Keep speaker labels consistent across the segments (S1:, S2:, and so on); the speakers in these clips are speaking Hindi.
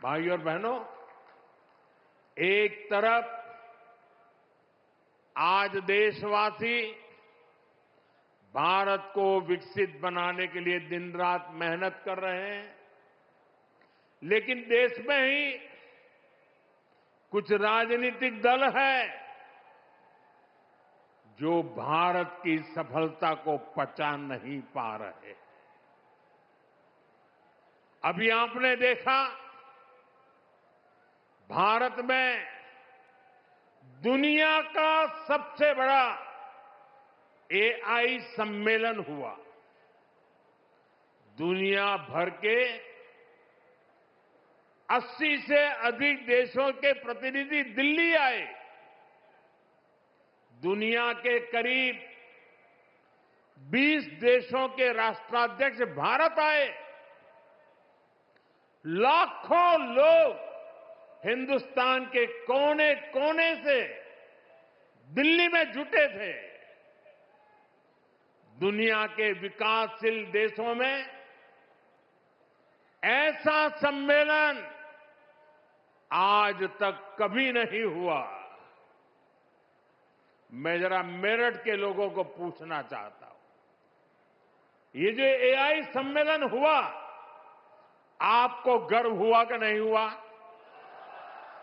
S1: भाइयों और बहनों, एक तरफ आज देशवासी भारत को विकसित बनाने के लिए दिन रात मेहनत कर रहे हैं, लेकिन देश में ही कुछ राजनीतिक दल है जो भारत की सफलता को पचा नहीं पा रहे। अभी आपने देखा, भारत में दुनिया का सबसे बड़ा एआई सम्मेलन हुआ। दुनिया भर के 80 से अधिक देशों के प्रतिनिधि दिल्ली आए। दुनिया के करीब 20 देशों के राष्ट्राध्यक्ष भारत आए। लाखों लोग हिंदुस्तान के कोने कोने से दिल्ली में जुटे थे। दुनिया के विकासशील देशों में ऐसा सम्मेलन आज तक कभी नहीं हुआ। मैं जरा मेरठ के लोगों को पूछना चाहता हूं, ये जो एआई सम्मेलन हुआ, आपको गर्व हुआ कि नहीं हुआ?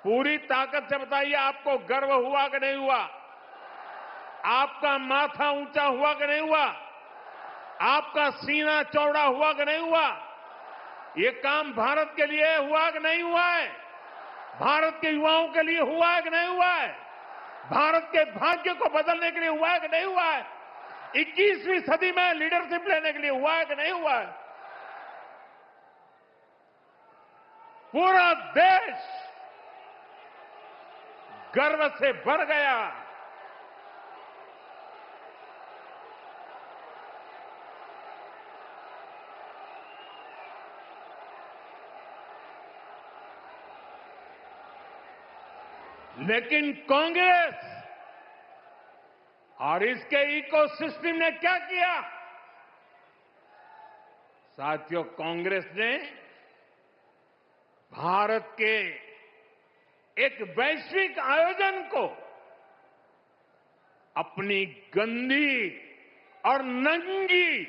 S1: पूरी ताकत से बताइए, आपको गर्व हुआ कि नहीं हुआ? आपका माथा ऊंचा हुआ कि नहीं हुआ? आपका सीना चौड़ा हुआ कि नहीं हुआ? ये काम भारत के लिए हुआ कि नहीं हुआ है? भारत के युवाओं के लिए हुआ है कि नहीं हुआ है? भारत के भाग्य को बदलने के लिए हुआ है कि नहीं हुआ है? 21वीं सदी में लीडरशिप लेने के लिए हुआ है कि नहीं हुआ है? पूरा देश गर्व से भर गया। लेकिन कांग्रेस और इसके इकोसिस्टम ने क्या किया? साथियों, कांग्रेस ने भारत के एक वैश्विक आयोजन को अपनी गंदी और नंगी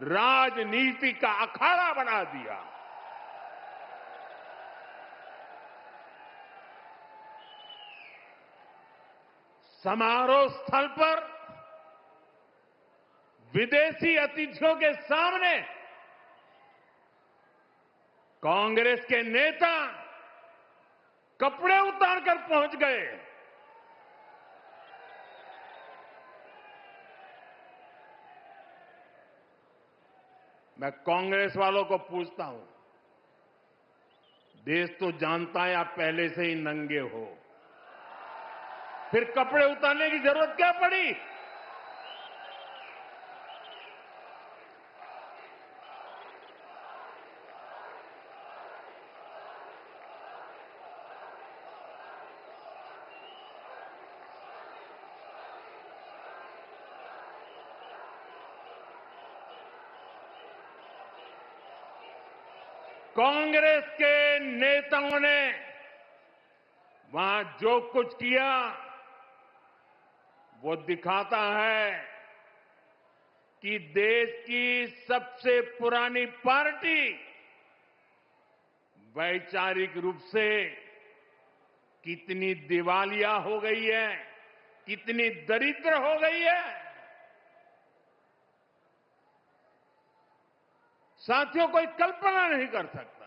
S1: राजनीति का अखाड़ा बना दिया। समारोह स्थल पर विदेशी अतिथियों के सामने कांग्रेस के नेता कपड़े उतारकर पहुंच गए। मैं कांग्रेस वालों को पूछता हूं, देश तो जानता है आप पहले से ही नंगे हो, फिर कपड़े उतारने की जरूरत क्या पड़ी? कांग्रेस के नेताओं ने वहां जो कुछ किया वो दिखाता है कि देश की सबसे पुरानी पार्टी वैचारिक रूप से कितनी दिवालिया हो गई है, कितनी दरिद्र हो गई है। साथियों, कोई कल्पना नहीं कर सकता।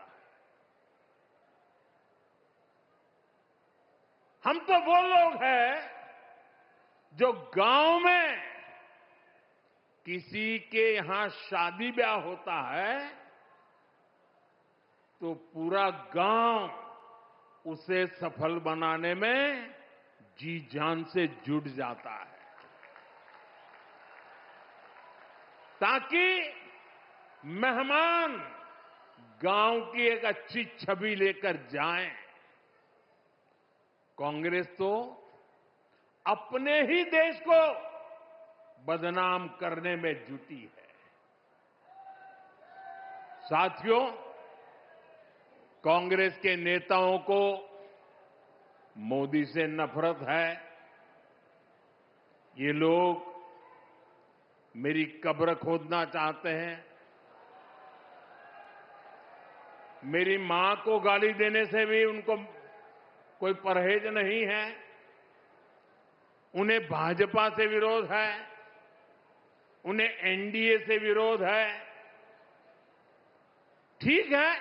S1: हम तो वो लोग हैं जो गांव में किसी के यहां शादी ब्याह होता है तो पूरा गांव उसे सफल बनाने में जी जान से जुट जाता है, ताकि मेहमान गांव की एक अच्छी छवि लेकर जाएं। कांग्रेस तो अपने ही देश को बदनाम करने में जुटी है। साथियों, कांग्रेस के नेताओं को मोदी से नफरत है। ये लोग मेरी कब्र खोदना चाहते हैं। मेरी मां को गाली देने से भी उनको कोई परहेज नहीं है। उन्हें भाजपा से विरोध है, उन्हें एनडीए से विरोध है। ठीक है,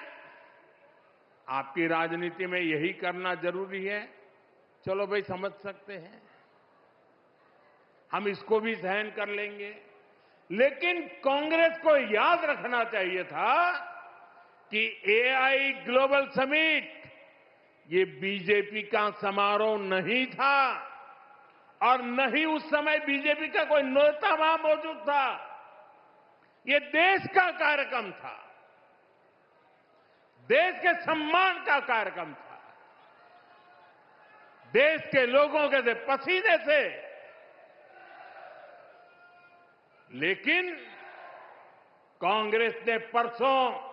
S1: आपकी राजनीति में यही करना जरूरी है, चलो भाई समझ सकते हैं, हम इसको भी सहन कर लेंगे। लेकिन कांग्रेस को याद रखना चाहिए था कि एआई ग्लोबल समिट ये बीजेपी का समारोह नहीं था और न ही उस समय बीजेपी का कोई नेता वहां मौजूद था। ये देश का कार्यक्रम था, देश के सम्मान का कार्यक्रम था, देश के लोगों के पसीने से। लेकिन कांग्रेस ने परसों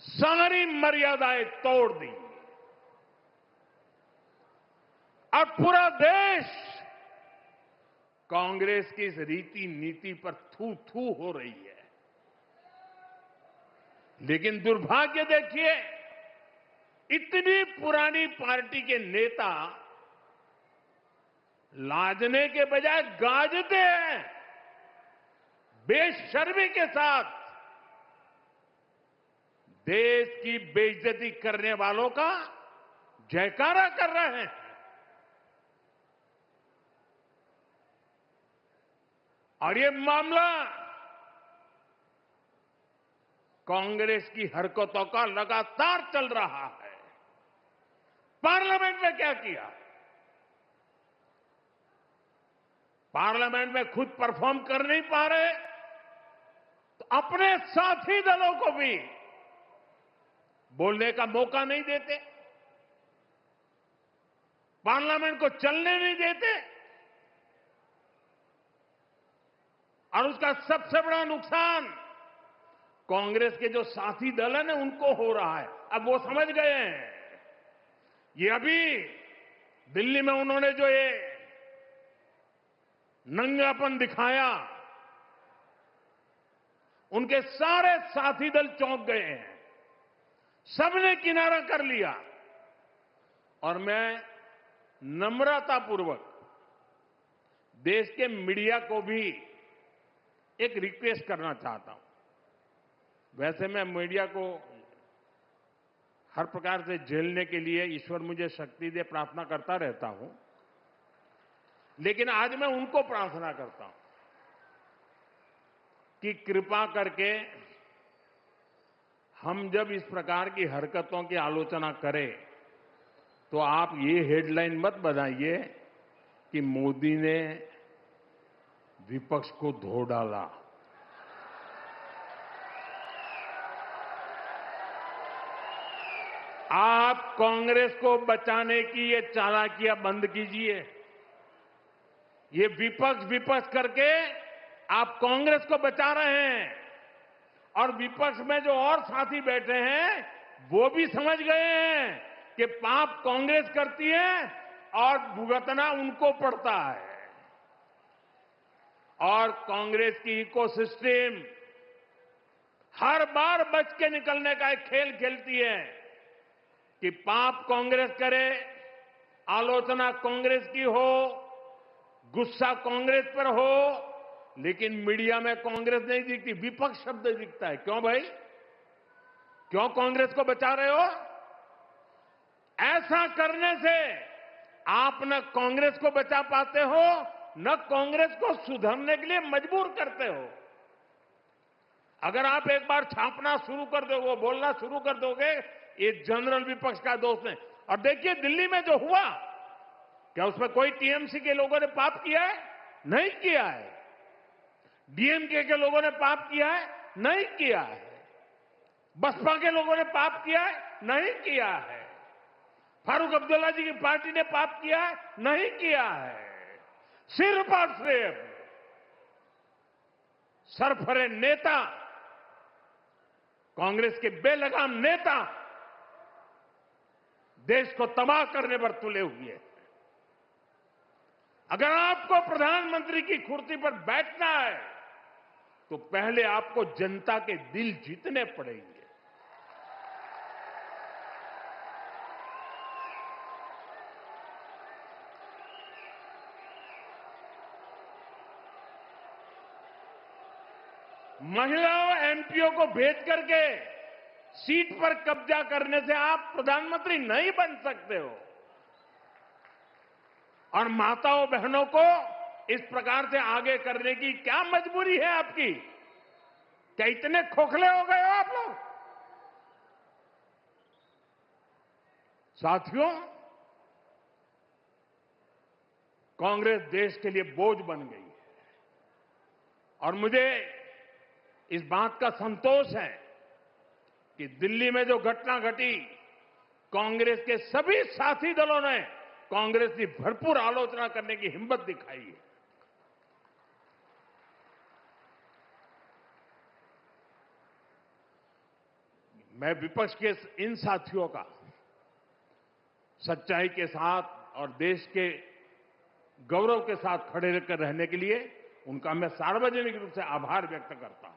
S1: सारी मर्यादाएं तोड़ दी और पूरा देश कांग्रेस की इस रीति नीति पर थू थू हो रही है। लेकिन दुर्भाग्य देखिए, इतनी पुरानी पार्टी के नेता लाजने के बजाय गाजते हैं, बेशर्मी के साथ देश की बेइज्जती करने वालों का जयकारा कर रहे हैं। और ये मामला कांग्रेस की हरकतों का लगातार चल रहा है। पार्लियामेंट में क्या किया? पार्लियामेंट में खुद परफॉर्म कर नहीं पा रहे तो अपने साथी दलों को भी बोलने का मौका नहीं देते, पार्लियामेंट को चलने नहीं देते। और उसका सबसे बड़ा नुकसान कांग्रेस के जो साथी दल है ना उनको हो रहा है। अब वो समझ गए हैं। ये अभी दिल्ली में उन्होंने जो ये नंगापन दिखाया, उनके सारे साथी दल चौंक गए हैं, सबने किनारा कर लिया। और मैं नम्रतापूर्वक देश के मीडिया को भी एक रिक्वेस्ट करना चाहता हूं। वैसे मैं मीडिया को हर प्रकार से झेलने के लिए ईश्वर मुझे शक्ति दे प्रार्थना करता रहता हूं, लेकिन आज मैं उनको प्रार्थना करता हूं कि कृपा करके हम जब इस प्रकार की हरकतों की आलोचना करें तो आप ये हेडलाइन मत बनाइए कि मोदी ने विपक्ष को धो डाला। आप कांग्रेस को बचाने की ये चालाकियां बंद कीजिए। ये विपक्ष विपक्ष करके आप कांग्रेस को बचा रहे हैं और विपक्ष में जो और साथी बैठे हैं वो भी समझ गए हैं कि पाप कांग्रेस करती है और भुगतना उनको पड़ता है। और कांग्रेस की इकोसिस्टम हर बार बच के निकलने का एक खेल खेलती है कि पाप कांग्रेस करे, आलोचना कांग्रेस की हो, गुस्सा कांग्रेस पर हो, लेकिन मीडिया में कांग्रेस नहीं दिखती, विपक्ष शब्द दिखता है। क्यों भाई? क्यों कांग्रेस को बचा रहे हो? ऐसा करने से आप न कांग्रेस को बचा पाते हो, न कांग्रेस को सुधरने के लिए मजबूर करते हो। अगर आप एक बार छापना शुरू कर दोगे, बोलना शुरू कर दोगे, ये जनरल विपक्ष का दोष है। और देखिए दिल्ली में जो हुआ, क्या उसमें कोई टीएमसी के लोगों ने पाप किया है? नहीं किया है। डीएमके के लोगों ने पाप किया है? नहीं किया है। बसपा के लोगों ने पाप किया है? नहीं किया है। फारूक अब्दुल्ला जी की पार्टी ने पाप किया है? नहीं किया है। सिर्फ और सिर्फ सरफरे नेता, कांग्रेस के बेलगाम नेता देश को तबाह करने पर तुले हुए हैं। अगर आपको प्रधानमंत्री की कुर्सी पर बैठना है तो पहले आपको जनता के दिल जीतने पड़ेंगे। महिलाओं एमपीओ को भेज करके सीट पर कब्जा करने से आप प्रधानमंत्री नहीं बन सकते हो। और माताओं बहनों को इस प्रकार से आगे करने की क्या मजबूरी है आपकी? क्या इतने खोखले हो गए हो आप लोग? साथियों, कांग्रेस देश के लिए बोझ बन गई है और मुझे इस बात का संतोष है कि दिल्ली में जो घटना घटी, कांग्रेस के सभी साथी दलों ने कांग्रेस की भरपूर आलोचना करने की हिम्मत दिखाई है। मैं विपक्ष के इन साथियों का सच्चाई के साथ और देश के गौरव के साथ खड़े रहकर रहने के लिए उनका मैं सार्वजनिक रूप से आभार व्यक्त करता हूं।